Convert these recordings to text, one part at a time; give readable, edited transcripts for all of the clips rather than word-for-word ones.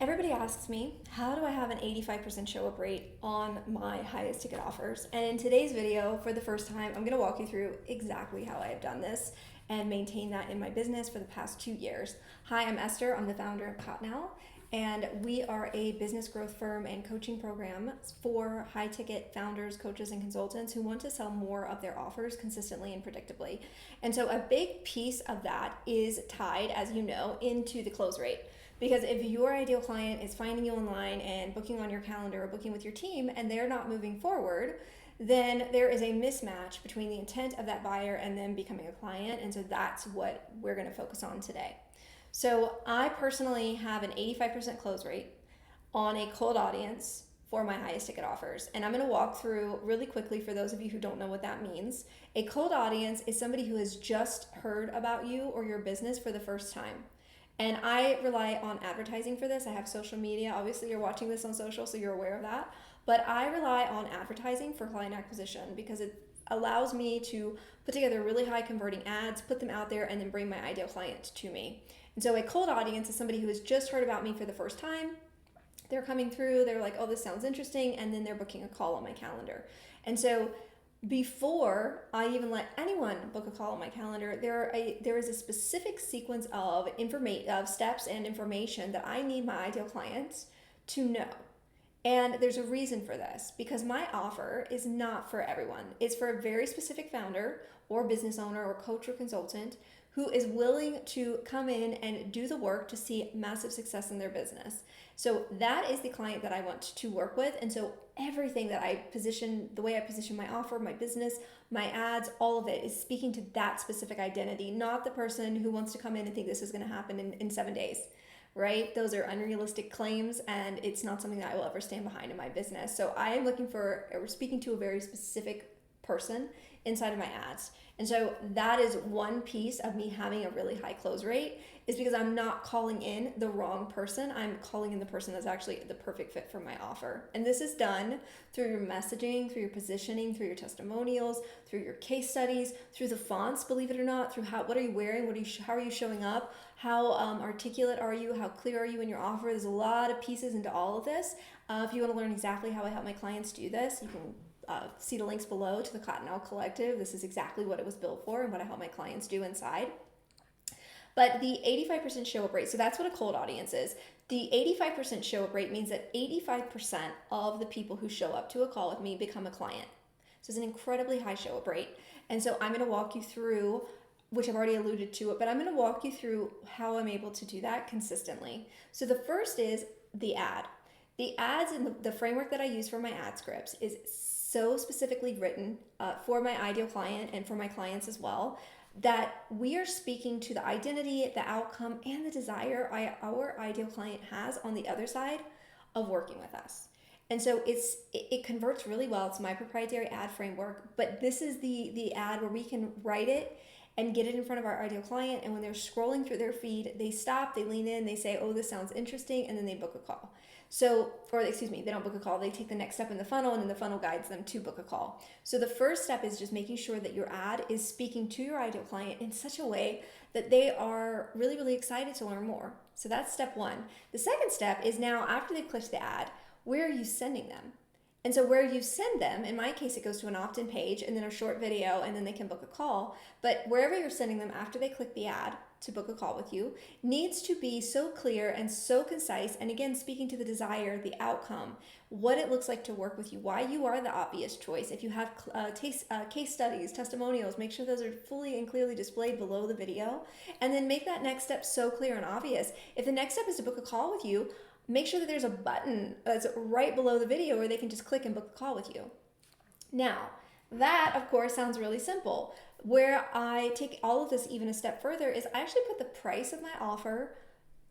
Everybody asks me, how do I have an 85% show up rate on my highest ticket offers? And in today's video, for the first time, I'm gonna walk you through exactly how I have done this and maintain that in my business for the past 2 years. Hi, I'm Esther. I'm the founder of CottnOwl, and we are a business growth firm and coaching program for high ticket founders, coaches, and consultants who want to sell more of their offers consistently and predictably. And so a big piece of that is tied, as you know, into the close rate. Because if your ideal client is finding you online and booking on your calendar or booking with your team and they're not moving forward, then there is a mismatch between the intent of that buyer and them becoming a client. And so that's what we're going to focus on today. So I personally have an 85% close rate on a cold audience for my highest ticket offers. And I'm going to walk through really quickly for those of you who don't know what that means. A cold audience is somebody who has just heard about you or your business for the first time. And I rely on advertising for this. I have social media. Obviously, you're watching this on social, so you're aware of that. But I rely on advertising for client acquisition because it allows me to put together really high converting ads, put them out there, and then bring my ideal client to me. And so a cold audience is somebody who has just heard about me for the first time. They're coming through, they're like, oh, this sounds interesting, and then they're booking a call on my calendar. And so before I even let anyone book a call on my calendar, there is a specific sequence of steps and information that I need my ideal clients to know. And there's a reason for this, because my offer is not for everyone. It's for a very specific founder or business owner or coach or consultant who is willing to come in and do the work to see massive success in their business. So that is the client that I want to work with. And so everything that I position, the way I position my offer, my business, my ads, all of it is speaking to that specific identity, not the person who wants to come in and think this is going to happen in 7 days, right? Those are unrealistic claims, and it's not something that I will ever stand behind in my business. So I am looking for, or speaking to a very specific person inside of my ads. And so that is one piece of me having a really high close rate, is because I'm not calling in the wrong person. I'm calling in the person that's actually the perfect fit for my offer. And this is done through your messaging, through your positioning, through your testimonials, through your case studies, through the fonts, believe it or not, through what are you wearing, how are you showing up, how articulate are you, how clear are you in your offer. There's a lot of pieces into all of this. If you want to learn exactly how I help my clients do this, you can see the links below to the CottnOwlCollective. This is exactly what it was built for and what I help my clients do inside. But the 85% show up rate, so that's what a cold audience is. The 85% show up rate means that 85% of the people who show up to a call with me become a client. So it's an incredibly high show up rate. And so I'm going to walk you through, which I've already alluded to it, but I'm going to walk you through how I'm able to do that consistently. So the first is the ad. The ads and the framework that I use for my ad scripts is so specifically written for my ideal client and for my clients as well, that we are speaking to the identity, the outcome, and the desire our ideal client has on the other side of working with us. And so it converts really well. It's my proprietary ad framework, but this is the ad where we can write it and get it in front of our ideal client, and when they're scrolling through their feed, they stop, they lean in, they say, oh, this sounds interesting, and then they book a call. They don't book a call, they take the next step in the funnel, and then the funnel guides them to book a call. So the first step is just making sure that your ad is speaking to your ideal client in such a way that they are really, really excited to learn more. So that's step one. The second step is now, after they've clicked the ad, where are you sending them? And so where you send them, in my case, it goes to an opt-in page and then a short video, and then they can book a call. But wherever you're sending them after they click the ad to book a call with you needs to be so clear and so concise. And again, speaking to the desire, the outcome, what it looks like to work with you, why you are the obvious choice. If you have case studies, testimonials, make sure those are fully and clearly displayed below the video. And then make that next step so clear and obvious. If the next step is to book a call with you, make sure that there's a button that's right below the video where they can just click and book a call with you. Now, that, of course, sounds really simple. Where I take all of this even a step further is I actually put the price of my offer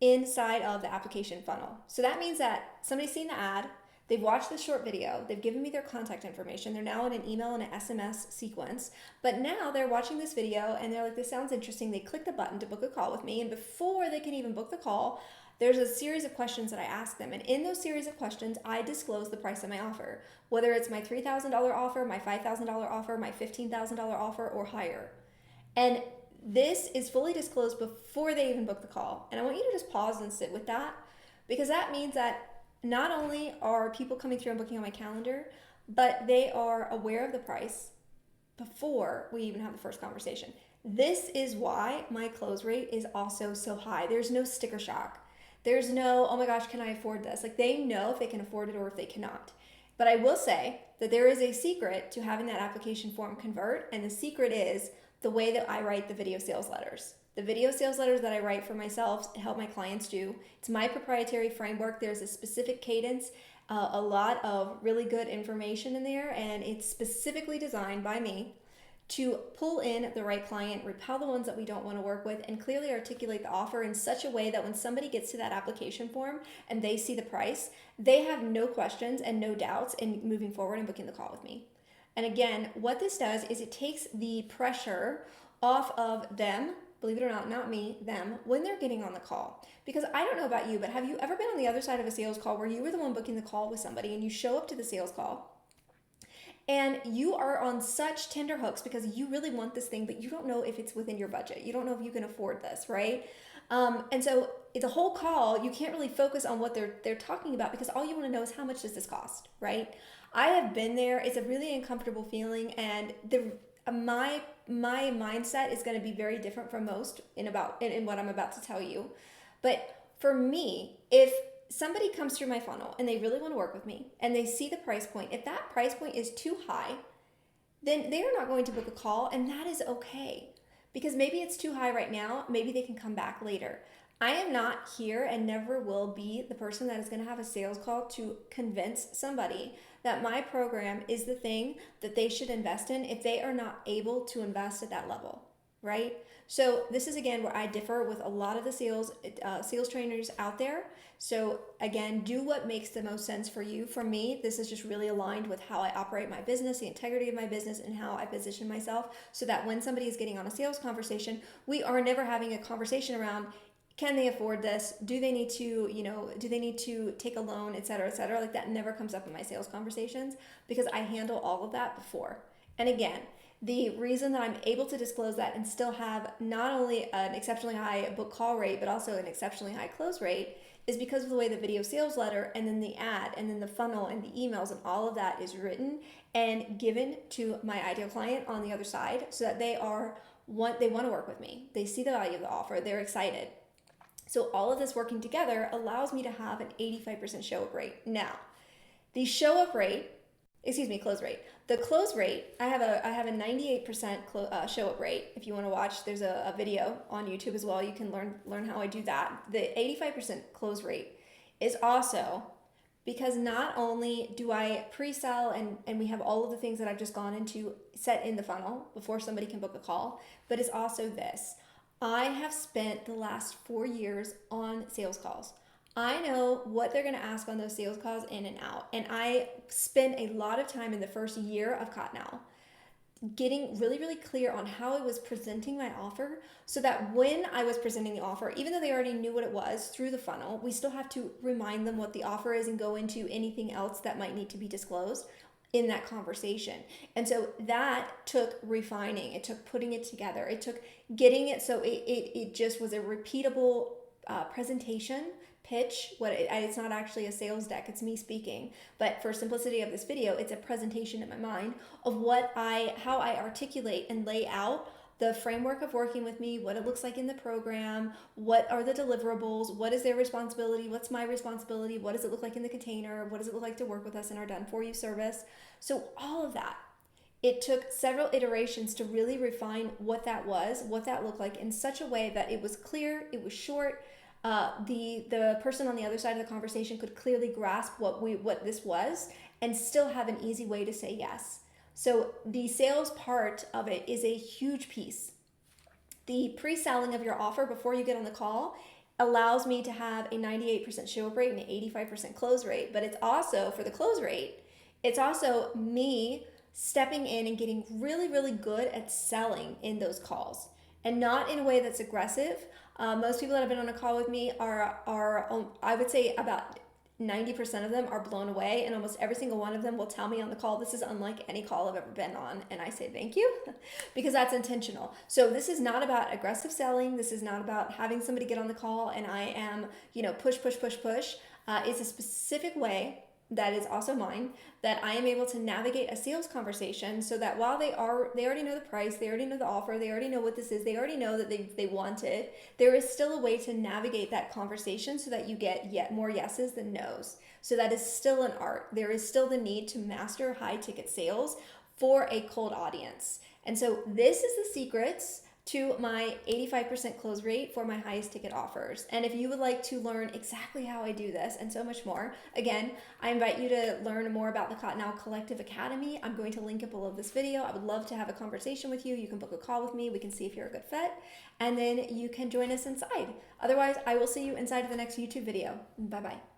inside of the application funnel. So that means that somebody's seen the ad, they've watched the short video, they've given me their contact information, they're now in an email and an SMS sequence, but now they're watching this video and they're like, this sounds interesting. They click the button to book a call with me, and before they can even book the call, there's a series of questions that I ask them. And in those series of questions, I disclose the price of my offer, whether it's my $3,000 offer, my $5,000 offer, my $15,000 offer, or higher. And this is fully disclosed before they even book the call. And I want you to just pause and sit with that because that means that not only are people coming through and booking on my calendar, but they are aware of the price before we even have the first conversation. This is why my close rate is also so high. There's no sticker shock. There's no, oh my gosh, can I afford this? Like, they know if they can afford it or if they cannot. But I will say that there is a secret to having that application form convert, and the secret is the way that I write the video sales letters. The video sales letters that I write for myself and help my clients do, it's my proprietary framework. There's a specific cadence, a lot of really good information in there, and it's specifically designed by me to pull in the right client, repel the ones that we don't want to work with, and clearly articulate the offer in such a way that when somebody gets to that application form and they see the price, they have no questions and no doubts in moving forward and booking the call with me. And again, what this does is it takes the pressure off of them, believe it or not me, them, when they're getting on the call. Because I don't know about you, but have you ever been on the other side of a sales call where you were the one booking the call with somebody and you show up to the sales call and you are on such tender hooks because you really want this thing, but you don't know if it's within your budget. You don't know if you can afford this, right? And so the whole call, you can't really focus on what they're talking about because all you want to know is how much does this cost, right? I have been there. It's a really uncomfortable feeling, and my mindset is going to be very different from most in what I'm about to tell you. But for me, if somebody comes through my funnel and they really want to work with me and they see the price point, if that price point is too high, then they are not going to book a call, and that is okay. Because maybe it's too high right now, maybe they can come back later. I am not here and never will be the person that is going to have a sales call to convince somebody that my program is the thing that they should invest in if they are not able to invest at that level, right? So this is, again, where I differ with a lot of the sales trainers out there. So again, do what makes the most sense for you. For me, this is just really aligned with how I operate my business, the integrity of my business, and how I position myself, so that when somebody is getting on a sales conversation, we are never having a conversation around, can they afford this? Do they need to take a loan, et cetera, et cetera? Like, that never comes up in my sales conversations because I handle all of that before. And again, the reason that I'm able to disclose that and still have not only an exceptionally high book call rate, but also an exceptionally high close rate is because of the way the video sales letter and then the ad and then the funnel and the emails and all of that is written and given to my ideal client on the other side, so that they want to work with me. They see the value of the offer. They're excited. So all of this working together allows me to have an 85% show up rate. Now, the close rate. The close rate, I have a 98% show up rate. If you want to watch, there's a video on YouTube as well. You can learn how I do that. The 85% close rate is also because not only do I pre-sell and we have all of the things that I've just gone into set in the funnel before somebody can book a call, but it's also this. I have spent the last 4 years on sales calls. I know what they're going to ask on those sales calls in and out. And I spent a lot of time in the first year of CottnOwl getting really, really clear on how I was presenting my offer, so that when I was presenting the offer, even though they already knew what it was through the funnel, we still have to remind them what the offer is and go into anything else that might need to be disclosed in that conversation. And so that took refining. It took putting it together. It took getting it so it just was a repeatable presentation pitch. It's not actually a sales deck, it's me speaking, but for simplicity of this video, it's a presentation in my mind of how I articulate and lay out the framework of working with me, what it looks like in the program, what are the deliverables, what is their responsibility, what's my responsibility, what does it look like in the container, what does it look like to work with us in our done for you service. So all of that, it took several iterations to really refine what that looked like in such a way that it was clear, it was short. The person on the other side of the conversation could clearly grasp what this was and still have an easy way to say yes. So the sales part of it is a huge piece. The pre-selling of your offer before you get on the call allows me to have a 98% show up rate and an 85% close rate. But it's also, for the close rate, it's also me stepping in and getting really, really good at selling in those calls, and not in a way that's aggressive. Most people that have been on a call with me are I would say about 90% of them are blown away, and almost every single one of them will tell me on the call, this is unlike any call I've ever been on. And I say thank you because that's intentional. So this is not about aggressive selling. This is not about having somebody get on the call and I am, push, push, push, push. It's a specific way that is also mine, that I am able to navigate a sales conversation so that while they already know the price, they already know the offer, they already know what this is, they already know that they want it, there is still a way to navigate that conversation so that you get yet more yeses than nos. So that is still an art. There is still the need to master high ticket sales for a cold audience. And so this is the secrets to my 85% close rate for my highest ticket offers. And if you would like to learn exactly how I do this and so much more, again, I invite you to learn more about the CottnOwlCollective Academy. I'm going to link it below this video. I would love to have a conversation with you. You can book a call with me. We can see if you're a good fit, and then you can join us inside. Otherwise, I will see you inside of the next YouTube video. Bye-bye.